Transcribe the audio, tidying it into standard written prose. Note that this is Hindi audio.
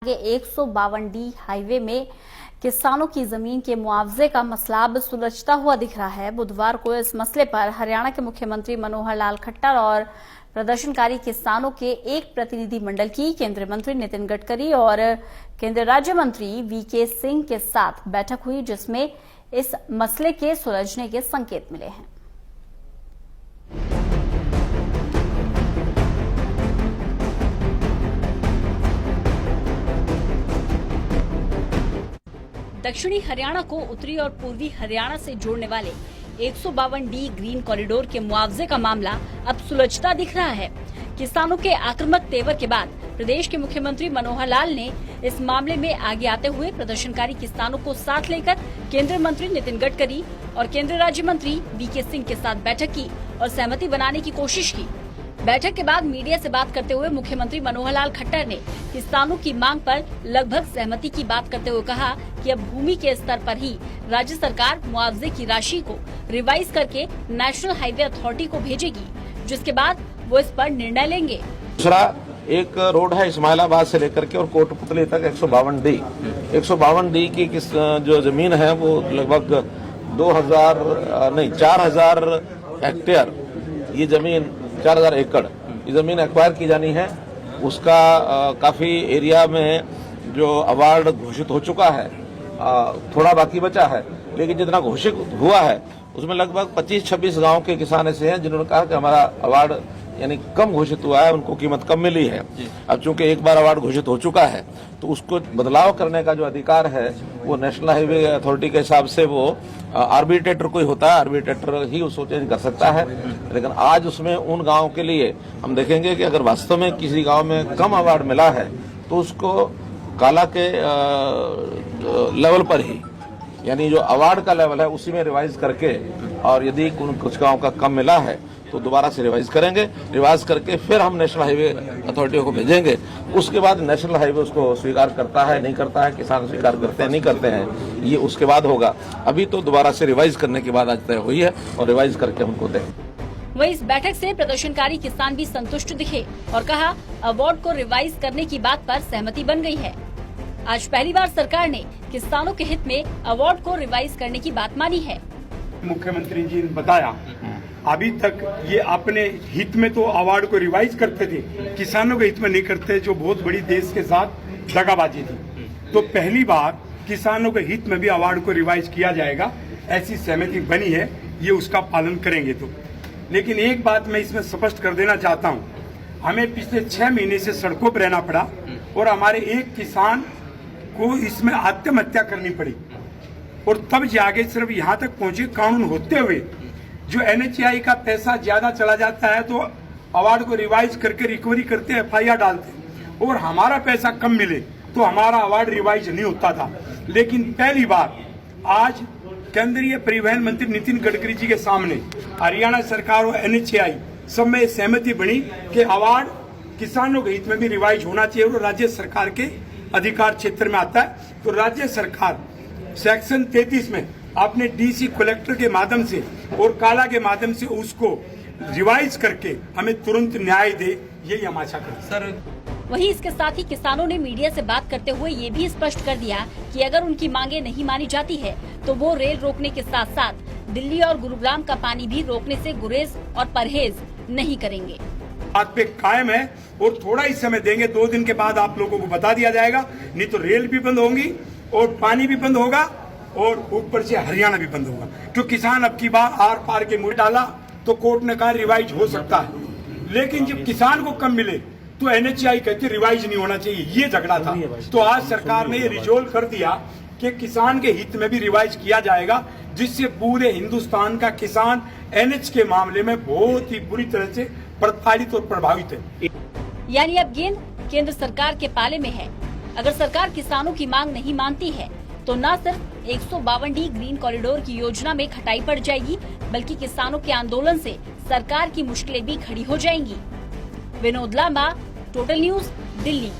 152D हाईवे में किसानों की जमीन के मुआवजे का मसला अब सुलझता हुआ दिख रहा है। बुधवार को इस मसले पर हरियाणा के मुख्यमंत्री मनोहर लाल खट्टर और प्रदर्शनकारी किसानों के एक प्रतिनिधि मंडल की केंद्रीय मंत्री नितिन गडकरी और केंद्रीय राज्य मंत्री वीके सिंह के साथ बैठक हुई, जिसमें इस मसले के सुलझने के संकेत मिले हैं। दक्षिणी हरियाणा को उत्तरी और पूर्वी हरियाणा से जोड़ने वाले 152D ग्रीन कॉरिडोर के मुआवजे का मामला अब सुलझता दिख रहा है। किसानों के आक्रामक तेवर के बाद प्रदेश के मुख्यमंत्री मनोहर लाल ने इस मामले में आगे आते हुए प्रदर्शनकारी किसानों को साथ लेकर केंद्रीय मंत्री नितिन गडकरी और केंद्रीय राज्य मंत्री वीके सिंह के साथ बैठक की और सहमति बनाने की कोशिश की। बैठक के बाद मीडिया से बात करते हुए मुख्यमंत्री मनोहर लाल खट्टर ने किसानों की मांग पर लगभग सहमति की बात करते हुए कहा कि अब भूमि के स्तर पर ही राज्य सरकार मुआवजे की राशि को रिवाइज करके नेशनल हाईवे अथॉरिटी को भेजेगी, जिसके बाद वो इस पर निर्णय लेंगे। दूसरा एक रोड है इस्माइलाबाद से लेकर के और कोटपुतली तक 152D की जो जमीन है वो लगभग 4,000 हेक्टेयर ये जमीन 4,000 एकड़ ये जमीन एक्वायर की जानी है। उसका काफी एरिया में जो अवार्ड घोषित हो चुका है, थोड़ा बाकी बचा है, लेकिन जितना घोषित हुआ है उसमें लगभग 25-26 गांव के किसान ऐसे हैं जिन्होंने कहा कि हमारा अवार्ड यानी कम घोषित हुआ है, उनको कीमत कम मिली है। अब चूंकि एक बार अवार्ड घोषित हो चुका है तो उसको बदलाव करने का जो अधिकार है वो नेशनल हाईवे अथॉरिटी के हिसाब से वो आर्बिट्रेटर कोई होता है, आर्बिट्रेटर ही उसको चेंज कर सकता है। लेकिन आज उसमें उन गाँव के लिए हम देखेंगे कि अगर वास्तव में किसी गाँव में कम अवार्ड मिला है तो उसको काला के लेवल पर ही यानी जो अवार्ड का लेवल है उसी में रिवाइज करके, और यदि कुछ गाँव का कम मिला है तो दोबारा से रिवाइज करेंगे। रिवाइज करके फिर हम नेशनल हाईवे अथॉरिटी को भेजेंगे। उसके बाद नेशनल हाईवे उसको स्वीकार करता है नहीं करता है, किसान स्वीकार करते हैं नहीं करते हैं, ये उसके बाद होगा। अभी तो दोबारा से रिवाइज करने के बाद आज तय हुई है और रिवाइज करके हमको देंगे। वहीं इस बैठक से प्रदर्शनकारी किसान भी संतुष्ट दिखे और कहा अवार्ड को रिवाइज करने की बात पर सहमति बन गई है। आज पहली बार सरकार ने किसानों के हित में अवार्ड को रिवाइज करने की बात मानी है। मुख्यमंत्री जी ने बताया अभी तक ये अपने हित में तो अवार्ड को रिवाइज करते थे, किसानों के हित में नहीं करते, जो बहुत बड़ी देश के साथ दगाबाजी थी। तो पहली बार किसानों के हित में भी अवार्ड को रिवाइज किया जाएगा, ऐसी सहमति बनी है, ये उसका पालन करेंगे। तो लेकिन एक बात मैं इसमें स्पष्ट कर देना चाहता हूँ, हमें पिछले 6 महीने से सड़कों पर रहना पड़ा और हमारे एक किसान को इसमें आत्महत्या करनी पड़ी, और तब जाके सिर्फ यहाँ तक पहुंचे कानून होते हुए जो NHAI का पैसा ज्यादा चला जाता है तो अवार्ड को रिवाइज करके रिकवरी करते FIR डालते, और हमारा पैसा कम मिले तो हमारा अवार्ड रिवाइज नहीं होता था। लेकिन पहली बार आज केंद्रीय परिवहन मंत्री नितिन गडकरी जी के सामने हरियाणा सरकार और NHAI सब में सहमति बनी कि अवार्ड किसानों के हित में भी रिवाइज होना चाहिए और राज्य सरकार के अधिकार क्षेत्र में आता है। तो राज्य सरकार सेक्शन 33 में अपने DC कलेक्टर के माध्यम से और काला के माध्यम से उसको रिवाइज करके हमें तुरंत न्याय दे, यही हम आशा करते हैं। सर वहीं इसके साथ ही किसानों ने मीडिया से बात करते हुए ये भी स्पष्ट कर दिया कि अगर उनकी मांगे नहीं मानी जाती है तो वो रेल रोकने के साथ साथ दिल्ली और गुरुग्राम का पानी भी रोकने से गुरेज और परहेज नहीं करेंगे। बात पे कायम है और थोड़ा ही समय देंगे, 2 दिन के बाद आप लोगों को बता दिया जाएगा। नहीं तो रेल भी बंद होंगी और पानी भी बंद होगा और ऊपर से हरियाणा भी बंद होगा। क्यों किसान अब की बार आर पार के मुंह डाला तो कोर्ट ने कहा रिवाइज हो सकता है, लेकिन जब किसान को कम मिले तो NHAI कहती रिवाइज नहीं होना चाहिए, ये झगड़ा था। तो आज सरकार ने ये रिजोल्व कर दिया कि किसान के हित में भी रिवाइज किया जाएगा, जिससे पूरे हिंदुस्तान का किसान NH के मामले में बहुत ही बुरी तरह से प्रताड़ित और प्रभावित है। यानी अब गेंद केंद्र सरकार के पाले में है। अगर सरकार किसानों की मांग नहीं मानती है तो न सिर्फ 152D ग्रीन कॉरिडोर की योजना में खटाई पड़ जाएगी, बल्कि किसानों के आंदोलन से सरकार की मुश्किलें भी खड़ी हो जाएंगी। Vinod Lamba, total news, Delhi.